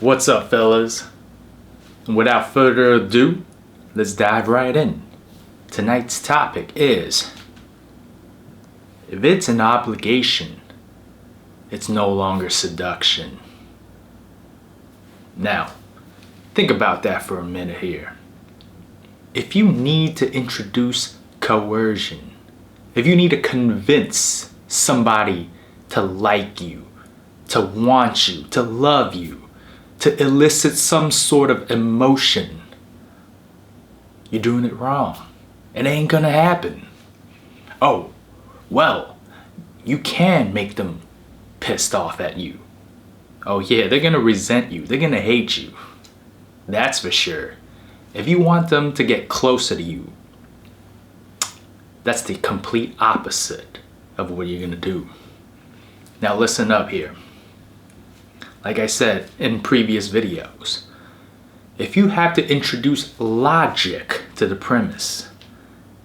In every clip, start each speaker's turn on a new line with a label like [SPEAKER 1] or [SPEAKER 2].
[SPEAKER 1] What's up, fellas? And without further ado, let's dive right in. Tonight's topic is, if it's an obligation, it's no longer seduction. Now, think about that for a minute here. If you need to introduce coercion, if you need to convince somebody to like you, to want you, to love you, to elicit some sort of emotion, you're doing it wrong. It ain't gonna happen. Oh, well, you can make them pissed off at you. Oh yeah, they're gonna resent you. They're gonna hate you. That's for sure. If you want them to get closer to you, that's the complete opposite of what you're gonna do. Now listen up here. Like I said in previous videos, if you have to introduce logic to the premise,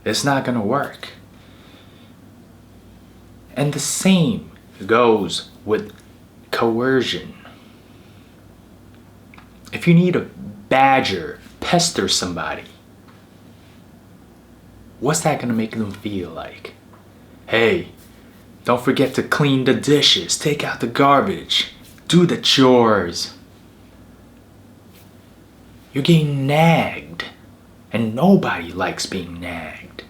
[SPEAKER 1] it's not gonna work. And the same goes with coercion. If you need to pester somebody, what's that gonna make them feel like? Hey, don't forget to clean the dishes, take out the garbage, do the chores. You're getting nagged, and nobody likes being nagged.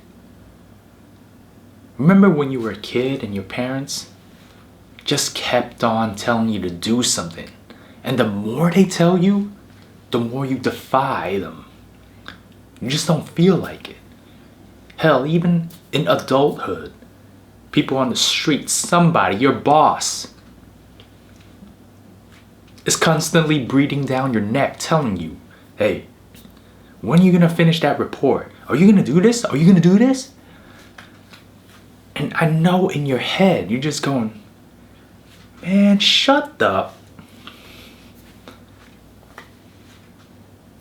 [SPEAKER 1] Remember when you were a kid and your parents just kept on telling you to do something, and the more they tell you, the more you defy them. You just don't feel like it. Hell, even in adulthood, people on the street, somebody, your boss, is constantly breathing down your neck telling you, hey, when are you gonna finish that report? Are you gonna do this? Are you gonna do this? And I know in your head, you're just going, man, shut up.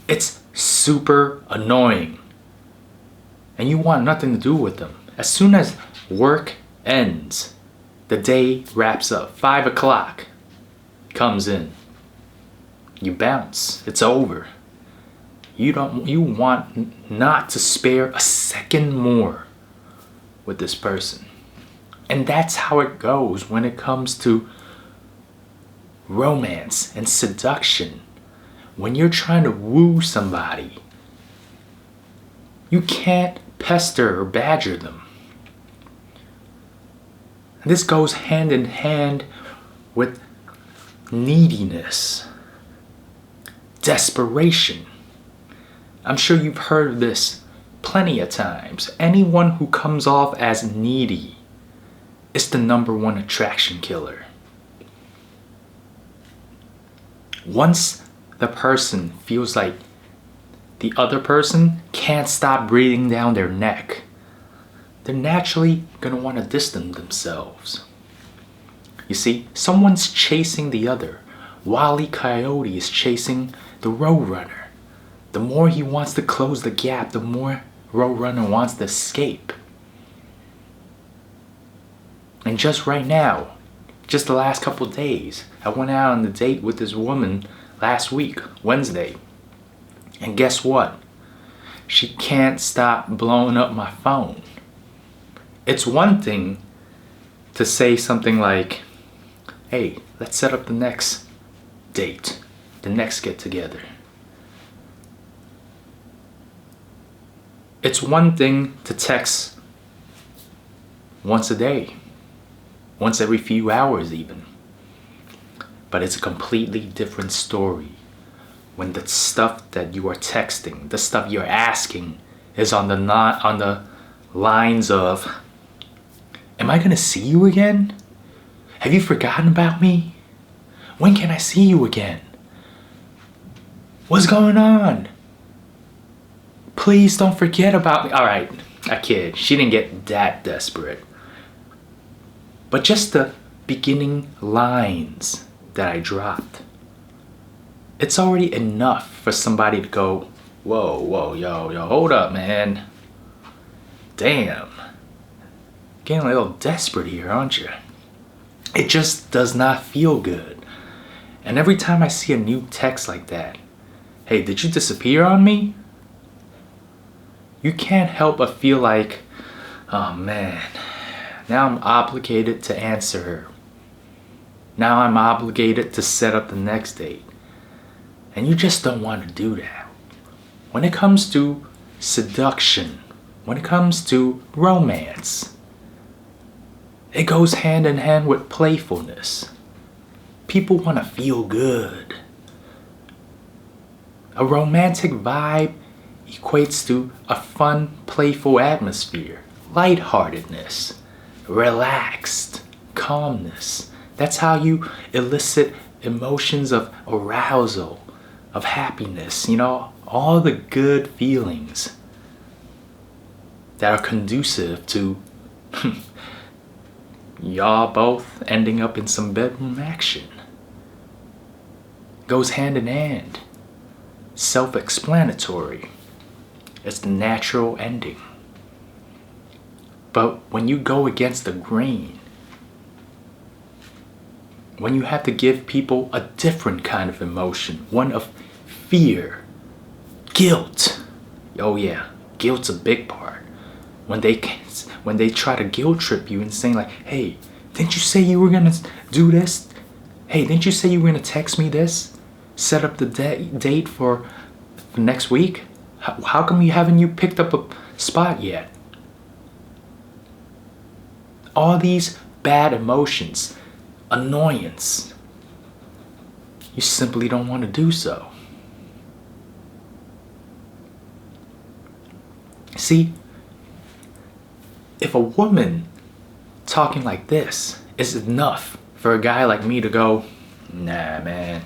[SPEAKER 1] It's super annoying. And you want nothing to do with them. As soon as work ends, the day wraps up, 5 o'clock comes in. You bounce. It's over. You want not to spare a second more with this person. And that's how it goes when it comes to romance and seduction. When you're trying to woo somebody, you can't pester or badger them. And this goes hand in hand with neediness, desperation. I'm sure you've heard of this plenty of times. Anyone who comes off as needy is the #1 attraction killer. Once the person feels like the other person can't stop breathing down their neck, they're naturally gonna want to distance themselves. You see, someone's chasing the other. Wile E. Coyote is chasing the Roadrunner. The more he wants to close the gap, the more Roadrunner wants to escape. And just right now, just the last couple days, I went out on a date with this woman last week, Wednesday. And guess what? She can't stop blowing up my phone. It's one thing to say something like, hey, let's set up the next date, the next get together. It's one thing to text once a day, once every few hours even. But it's a completely different story when the stuff that you are texting, the stuff you're asking, is on the lines of, am I gonna see you again? Have you forgotten about me? When can I see you again? What's going on? Please don't forget about me. All right, I kid. She didn't get that desperate. But just the beginning lines that I dropped, it's already enough for somebody to go, whoa, yo, hold up, man. Damn. Getting a little desperate here, aren't you? It just does not feel good. And every time I see a new text like that, hey, did you disappear on me? You can't help but feel like, oh man, now I'm obligated to answer her. Now I'm obligated to set up the next date. And you just don't want to do that. When it comes to seduction, when it comes to romance, it goes hand in hand with playfulness. People want to feel good. A romantic vibe equates to a fun, playful atmosphere, lightheartedness, relaxed, calmness. That's how you elicit emotions of arousal, of happiness, all the good feelings that are conducive to y'all both ending up in some bedroom action. Goes hand in hand. Self-explanatory. It's the natural ending. But when you go against the grain, when you have to give people a different kind of emotion, one of fear, guilt. Oh yeah, guilt's a big part. When they try to guilt trip you and saying like, hey, didn't you say you were gonna do this? Hey, didn't you say you were gonna text me this? Set up the date for next week? How come you haven't picked up a spot yet? All these bad emotions, annoyance, you simply don't want to do so. See, if a woman talking like this is enough for a guy like me to go, nah man,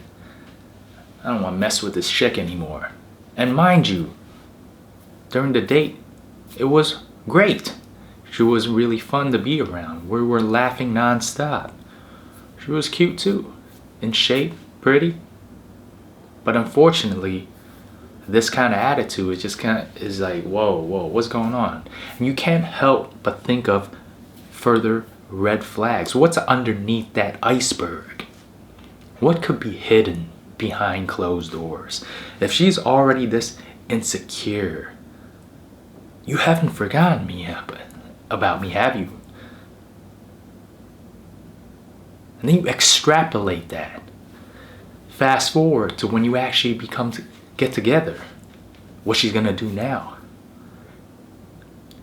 [SPEAKER 1] I don't want to mess with this chick anymore. And mind you, during the date, it was great. She was really fun to be around. We were laughing nonstop. She was cute too, in shape, pretty. But unfortunately, this kind of attitude is like, whoa, what's going on? And you can't help but think of further red flags. What's underneath that iceberg? What could be hidden behind closed doors? If she's already this insecure, you haven't forgotten about me, have you? And then you extrapolate that. Fast forward to when you actually get together. What she's gonna do now?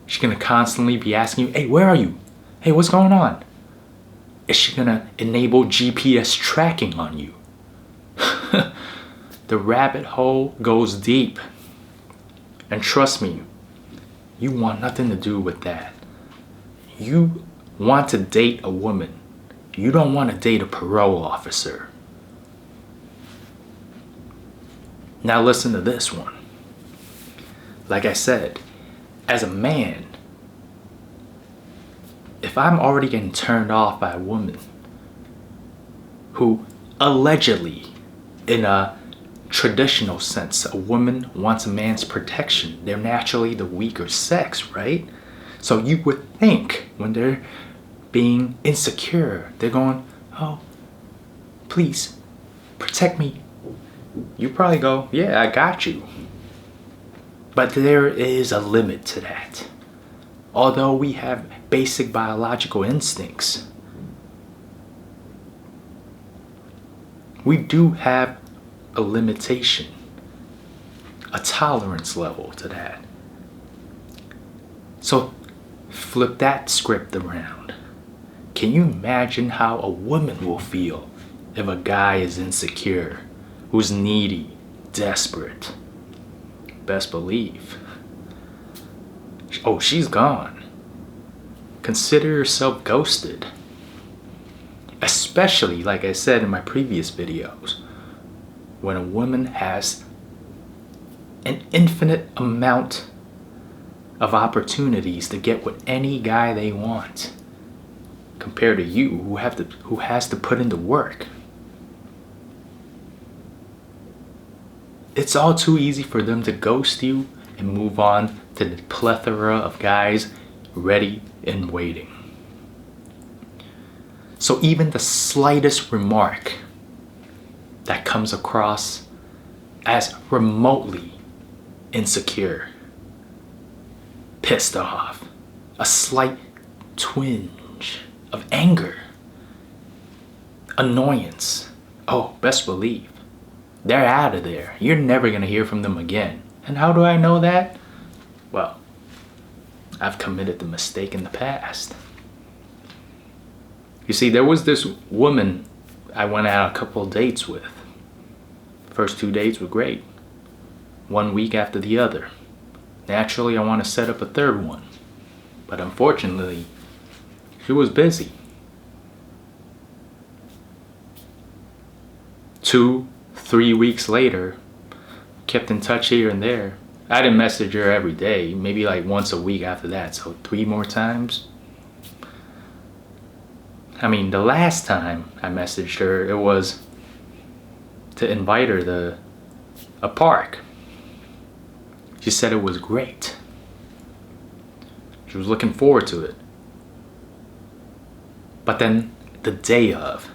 [SPEAKER 1] She's gonna constantly be asking you, hey, where are you? Hey, what's going on? Is she gonna enable GPS tracking on you? The rabbit hole goes deep. And trust me, you want nothing to do with that. You want to date a woman. You don't want to date a parole officer. Now listen to this one. Like I said, as a man, if I'm already getting turned off by a woman who allegedly, in a traditional sense, a woman wants a man's protection. They're naturally the weaker sex, right? So you would think when they're being insecure, they're going, oh, please protect me. You probably go, yeah, I got you. But there is a limit to that. Although we have basic biological instincts, we do have a limitation, a tolerance level to that. So flip that script around. Can you imagine how a woman will feel if a guy is insecure, who's needy, desperate? Best believe. Oh, she's gone. Consider yourself ghosted. Especially, like I said in my previous videos, when a woman has an infinite amount of opportunities to get with any guy they want, compared to you who has to put in the work. It's all too easy for them to ghost you and move on to the plethora of guys ready and waiting. So even the slightest remark that comes across as remotely insecure, pissed off, a slight twinge of anger, annoyance, oh, best believe they're out of there. You're never gonna hear from them again. And how do I know that? Well, I've committed the mistake in the past. You see, there was this woman I went out a couple of dates with. First 2 dates were great. 1 week after the other. Naturally, I want to set up a third one. But unfortunately, she was busy. 2-3 weeks later, kept in touch here and there. I didn't message her every day, maybe like once a week after that, so 3 more times. I mean, the last time I messaged her, it was to invite her to a park. She said it was great. She was looking forward to it. But then the day of,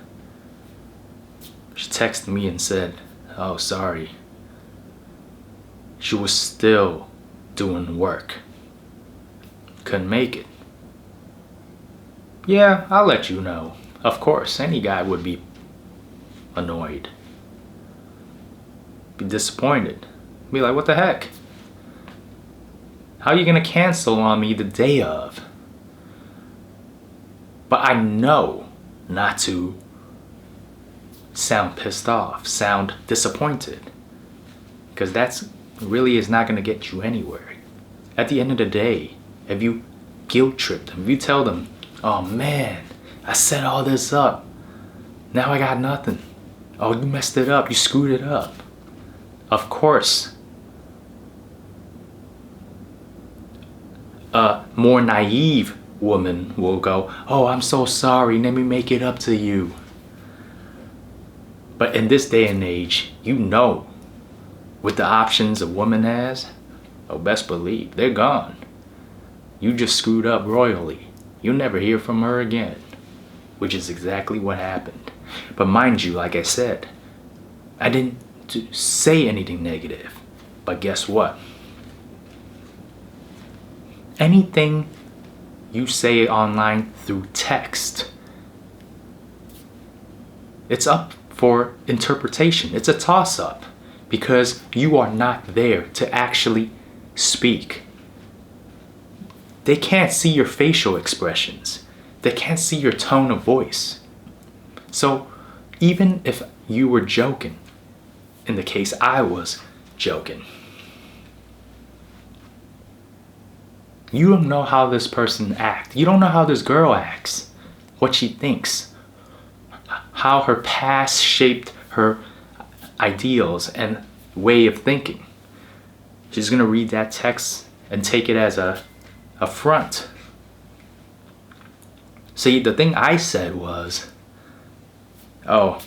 [SPEAKER 1] she texted me and said, oh, sorry. She was still doing work. Couldn't make it. Yeah, I'll let you know. Of course, any guy would be annoyed. Be disappointed. Be like, what the heck? How are you gonna cancel on me the day of? But I know not to sound pissed off, sound disappointed. Because that's really is not gonna get you anywhere. At the end of the day, if you guilt trip them, if you tell them, oh man, I set all this up, now I got nothing. Oh, you messed it up, you screwed it up. Of course, a more naive woman will go, oh, I'm so sorry, let me make it up to you. But in this day and age, you know, with the options a woman has, oh, best believe, they're gone. You just screwed up royally. You'll never hear from her again, which is exactly what happened. But mind you, like I said, I didn't say anything negative. But guess what? Anything you say online through text, it's up for interpretation. It's a toss-up because you are not there to actually speak. They can't see your facial expressions. They can't see your tone of voice. So even if you were joking, in the case I was joking, you don't know how this person acts. You don't know how this girl acts, what she thinks, how her past shaped her ideals and way of thinking. She's gonna read that text and take it as a affront. See, the thing I said was, oh,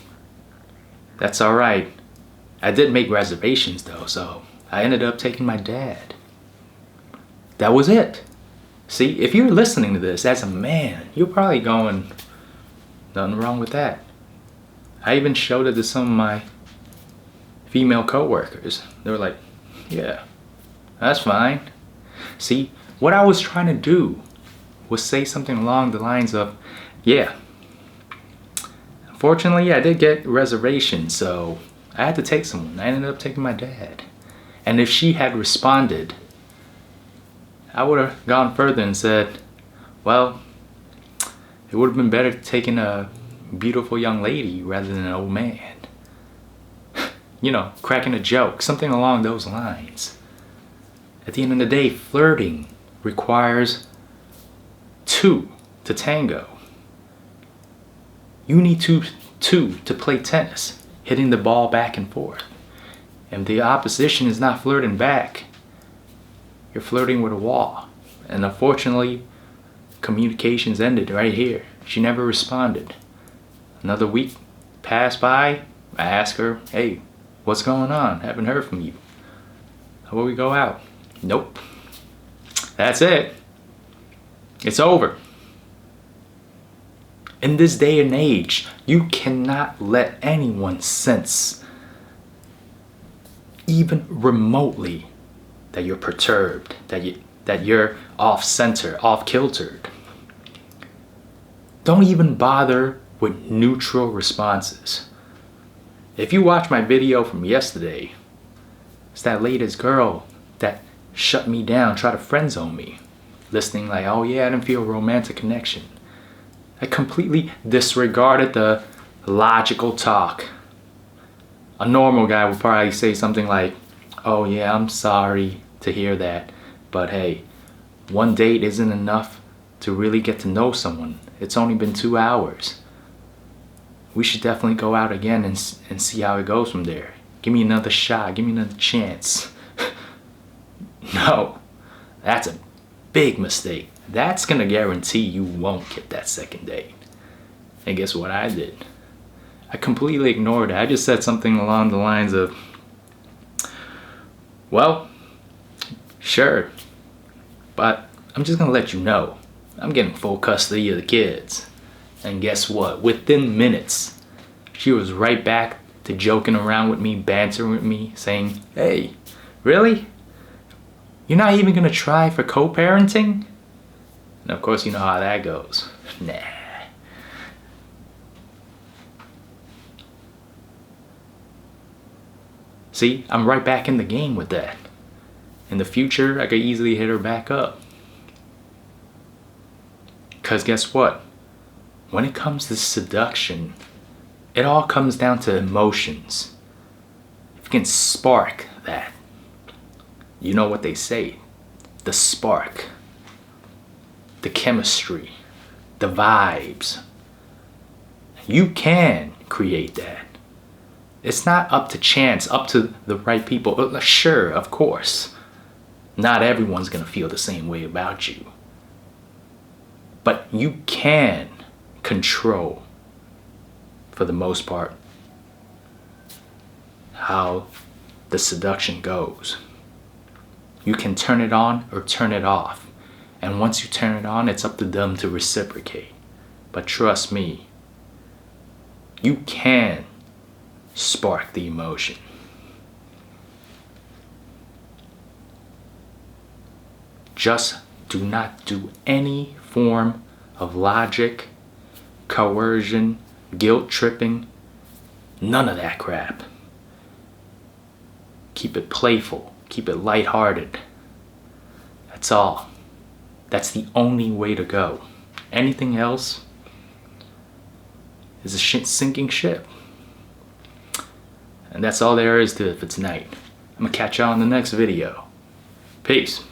[SPEAKER 1] that's all right. I did make reservations though, so I ended up taking my dad. That was it. See, if you're listening to this as a man, you're probably going, nothing wrong with that. I even showed it to some of my female coworkers. They were like, yeah, that's fine. See, what I was trying to do was say something along the lines of, yeah, unfortunately, I did get reservations, so I had to take someone. I ended up taking my dad. And if she had responded, I would have gone further and said, well, it would have been better taking a beautiful young lady rather than an old man. You know, cracking a joke, something along those lines. At the end of the day, flirting requires two to tango. You need two to play tennis, hitting the ball back and forth. And the opposition is not flirting back. You're flirting with a wall. And unfortunately, communications ended right here. She never responded. Another week passed by. I asked her, hey, what's going on? Haven't heard from you. How about we go out? Nope. That's it. It's over. In this day and age, you cannot let anyone sense even remotely that you're perturbed, that you're off center, off kiltered. Don't even bother with neutral responses. If you watch my video from yesterday, it's that latest girl that shut me down, tried to friend zone me, listening like, oh yeah, I didn't feel a romantic connection. I completely disregarded the logical talk. A normal guy would probably say something like, oh yeah, I'm sorry to hear that, but hey, one date isn't enough to really get to know someone. It's only been 2 hours. We should definitely go out again and see how it goes from there. Give me another shot, give me another chance. No, that's a big mistake. That's gonna guarantee you won't get that second date. And guess what I did? I completely ignored it. I just said something along the lines of, well, sure, but I'm just gonna let you know, I'm getting full custody of the kids. And guess what? Within minutes, she was right back to joking around with me, bantering with me, saying, hey, really? You're not even gonna try for co-parenting? And of course, you know how that goes. Nah. See, I'm right back in the game with that. In the future, I could easily hit her back up. Because guess what? When it comes to seduction, it all comes down to emotions. If you can spark that, you know what they say, the spark, the chemistry, the vibes. You can create that. It's not up to chance, up to the right people. Sure, of course, not everyone's gonna feel the same way about you. But you can control, for the most part, how the seduction goes. You can turn it on or turn it off. And once you turn it on, it's up to them to reciprocate. But trust me, you can spark the emotion. Just do not do any form of logic, coercion, guilt tripping, none of that crap. Keep it playful, keep it lighthearted. That's all. That's the only way to go. Anything else is a sinking ship. And that's all there is to it for tonight. I'm gonna catch y'all in the next video. Peace.